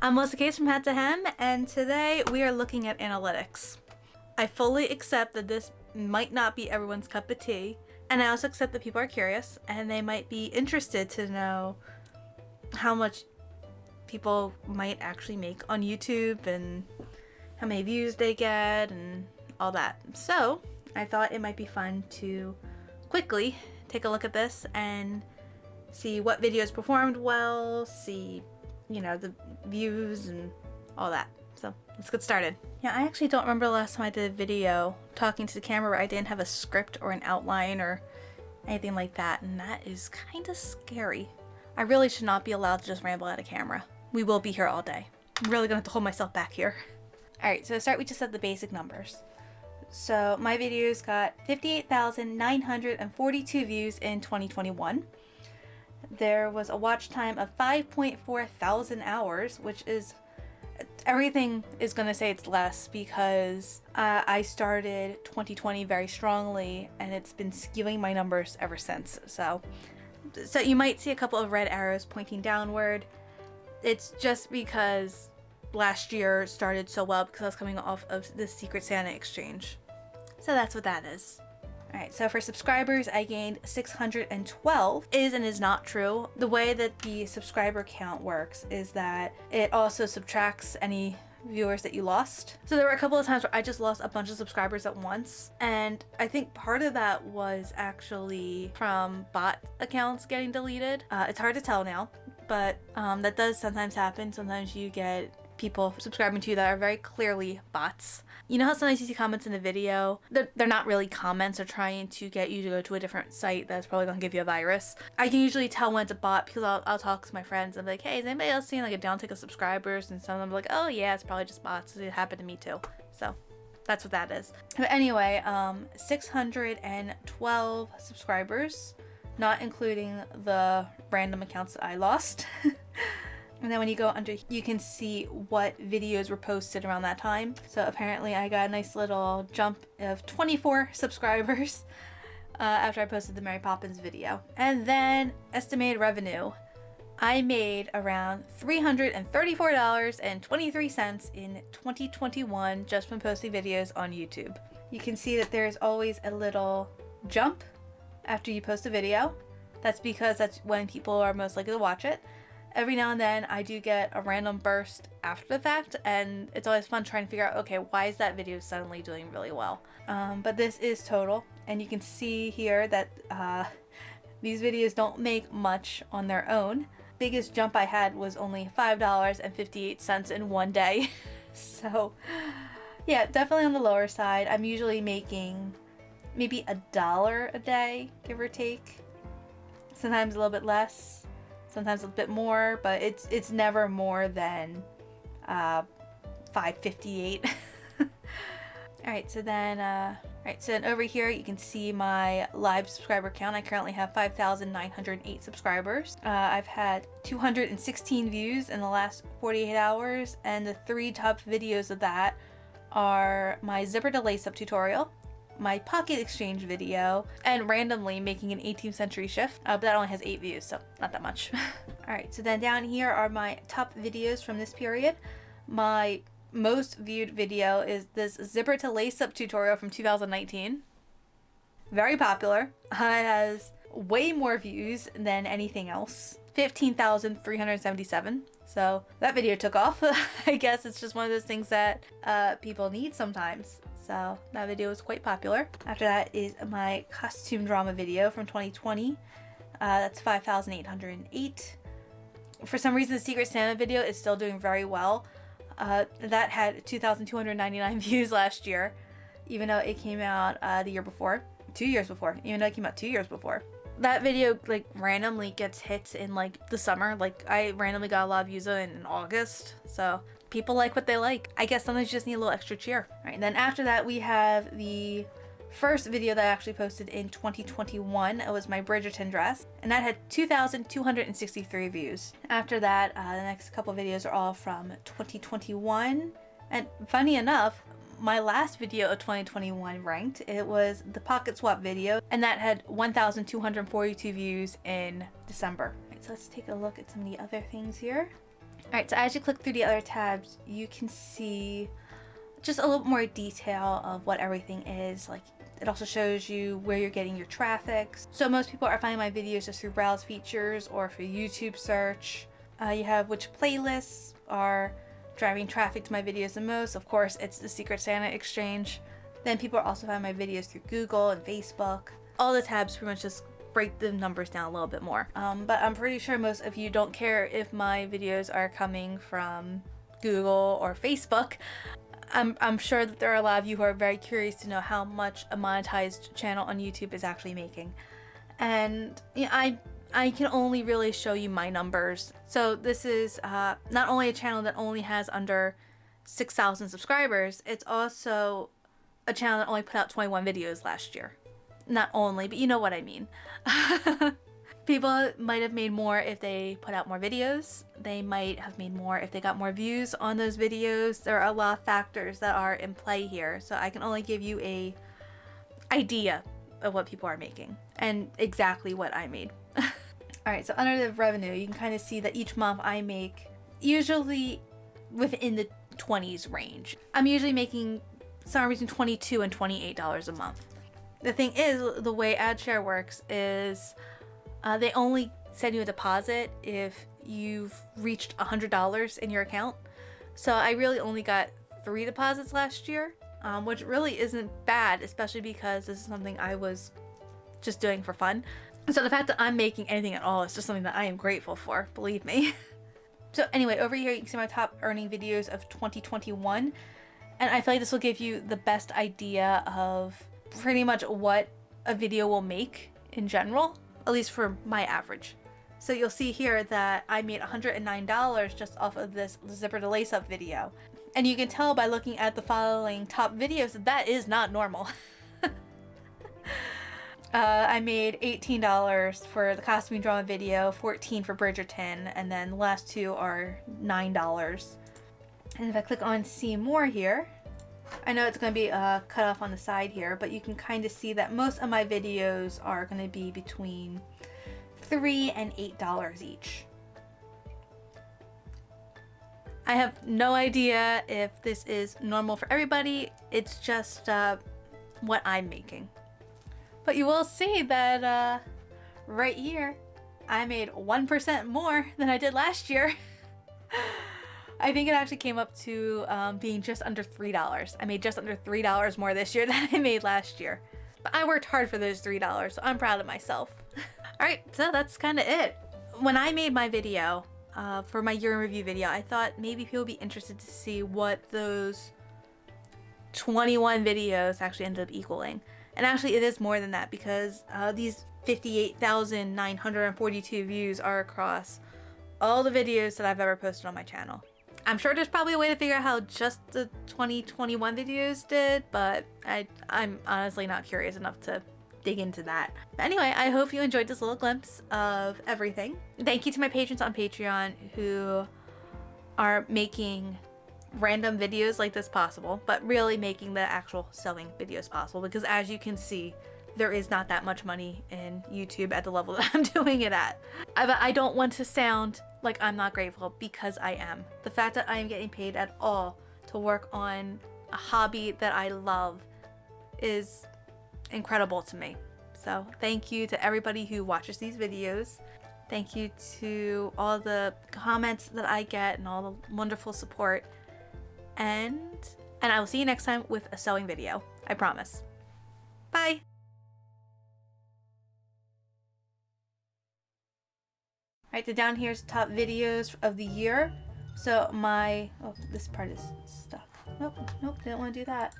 I'm Melissa Case from Hat to Hem, and today we are looking at analytics. I fully accept that this might not be everyone's cup of tea, and I also accept that people are curious and they might be interested to know how much people might actually make on YouTube and how many views they get and all that. So I thought it might be fun to quickly take a look at this and see what videos performed well, see the views and all that. So let's get started. Yeah, I actually don't remember the last time I did a video talking to the camera where I didn't have a script or an outline or anything like that, and that is kind of scary. I really should not be allowed to just ramble at a camera. We will be here all day. I'm really gonna have to hold myself back here. Alright, so to start, we just said the basic numbers. So my videos got 58,942 views in 2021. There was a watch time of 5.4 thousand hours, which is, everything is going to say it's less because I started 2020 very strongly and it's been skewing my numbers ever since. So you might see a couple of red arrows pointing downward. It's just because last year started so well because I was coming off of the Secret Santa exchange. So that's what that is. Alright, so for subscribers, I gained 612. Is and is not true. The way that the subscriber count works is that it also subtracts any viewers that you lost. So there were a couple of times where I just lost a bunch of subscribers at once, and I think part of that was actually from bot accounts getting deleted. It's hard to tell now, but that does sometimes happen. Sometimes you get people subscribing to you that are very clearly bots. You know how sometimes you see comments in a video? They're not really comments. They're trying to get you to go to a different site that's probably going to give you a virus. I can usually tell when it's a bot because I'll talk to my friends and be like, hey, is anybody else seeing like a downtick of subscribers? And some of them are like, oh yeah, it's probably just bots. It happened to me too. So that's what that is. But anyway, 612 subscribers, not including the random accounts that I lost. And then when you go under, you can see what videos were posted around that time. So apparently I got a nice little jump of 24 subscribers after I posted the Mary Poppins video. And then estimated revenue. I made around $334.23 in 2021 just from posting videos on YouTube. You can see that there's always a little jump after you post a video. That's because that's when people are most likely to watch it. Every now and then I do get a random burst after the fact, and it's always fun trying to figure out, okay, why is that video suddenly doing really well? But this is total, and you can see here that these videos don't make much on their own. Biggest jump I had was only $5.58 in one day. So yeah, definitely on the lower side. I'm usually making maybe $1 a day, give or take. Sometimes a little bit less. Sometimes a bit more, but it's never more than $5.58. Alright, so then over here you can see my live subscriber count. I currently have 5,908 subscribers. I've had 216 views in the last 48 hours, and the 3 top videos of that are my zipper to lace up tutorial, my pocket exchange video, and randomly making an 18th century shift, but that only has 8 views, so not that much. Alright, so then down here are my top videos from this period. My most viewed video is this zipper to lace up tutorial from 2019. Very popular. It has way more views than anything else. 15,377. So that video took off. I guess it's just one of those things that people need sometimes. So that video was quite popular. After that is my costume drama video from 2020. That's 5,808. For some reason, the Secret Santa video is still doing very well. That had 2,299 views last year, even though it came out the year before. 2 years before. Even though it came out 2 years before. That video like randomly gets hits in like the summer. Like I randomly got a lot of views in August. So people like what they like. I guess sometimes you just need a little extra cheer. All right, and then after that we have the first video that I actually posted in 2021. It was my Bridgerton dress, and that had 2,263 views. After that, the next couple videos are all from 2021. And funny enough, my last video of 2021 ranked. It was the pocket swap video, and that had 1,242 views in December. Right, so let's take a look at some of the other things here. Alright, so as you click through the other tabs, you can see just a little more detail of what everything is. Like, it also shows you where you're getting your traffic. So most people are finding my videos just through browse features or through YouTube search. You have which playlists are driving traffic to my videos the most. Of course, it's the Secret Santa exchange. Then people are also finding my videos through Google and Facebook. All the tabs pretty much just break the numbers down a little bit more. But I'm pretty sure most of you don't care if my videos are coming from Google or Facebook. I'm sure that there are a lot of you who are very curious to know how much a monetized channel on YouTube is actually making. And you know, I can only really show you my numbers. So this is not only a channel that only has under 6,000 subscribers, it's also a channel that only put out 21 videos last year. Not only, but you know what I mean. People might have made more if they put out more videos. They might have made more if they got more views on those videos. There are a lot of factors that are in play here, so I can only give you a idea of what people are making and exactly what I made. Alright, so under the revenue, you can kind of see that each month I make usually within the 20s range. I'm usually making somewhere between $22 and $28 a month. The thing is, the way AdShare works is they only send you a deposit if you've reached $100 in your account. So I really only got 3 deposits last year, which really isn't bad, especially because this is something I was just doing for fun. So the fact that I'm making anything at all is just something that I am grateful for, believe me. So anyway, over here you can see my top earning videos of 2021. And I feel like this will give you the best idea of pretty much what a video will make in general, at least for my average. So you'll see here that I made $109 just off of this zipper to lace up video. And you can tell by looking at the following top videos that that is not normal. I made $18 for the costume drama video, $14 for Bridgerton, and then the last 2 are $9. And if I click on see more here, I know it's going to be cut off on the side here, but you can kind of see that most of my videos are going to be between $3 and $8 each. I have no idea if this is normal for everybody. It's just what I'm making. But you will see that right here, I made 1% more than I did last year. I think it actually came up to being just under $3. I made just under $3 more this year than I made last year. But I worked hard for those $3, so I'm proud of myself. Alright, so that's kind of it. When I made my video, for my year in review video, I thought maybe people would be interested to see what those 21 videos actually ended up equaling. And actually it is more than that, because these 58,942 views are across all the videos that I've ever posted on my channel. I'm sure there's probably a way to figure out how just the 2021 videos did, but I'm honestly not curious enough to dig into that. But anyway, I hope you enjoyed this little glimpse of everything. Thank you to my patrons on Patreon who are making random videos like this possible, but really making the actual sewing videos possible, because as you can see, there is not that much money in YouTube at the level that I'm doing it at. I don't want to sound like I'm not grateful, because I am. The fact that I am getting paid at all to work on a hobby that I love is incredible to me. So thank you to everybody who watches these videos. Thank you to all the comments that I get and all the wonderful support. And I will see you next time with a sewing video. I promise. Bye! Alright, so down here's top videos of the year. So my, oh, this part is stuck. Nope, didn't want to do that.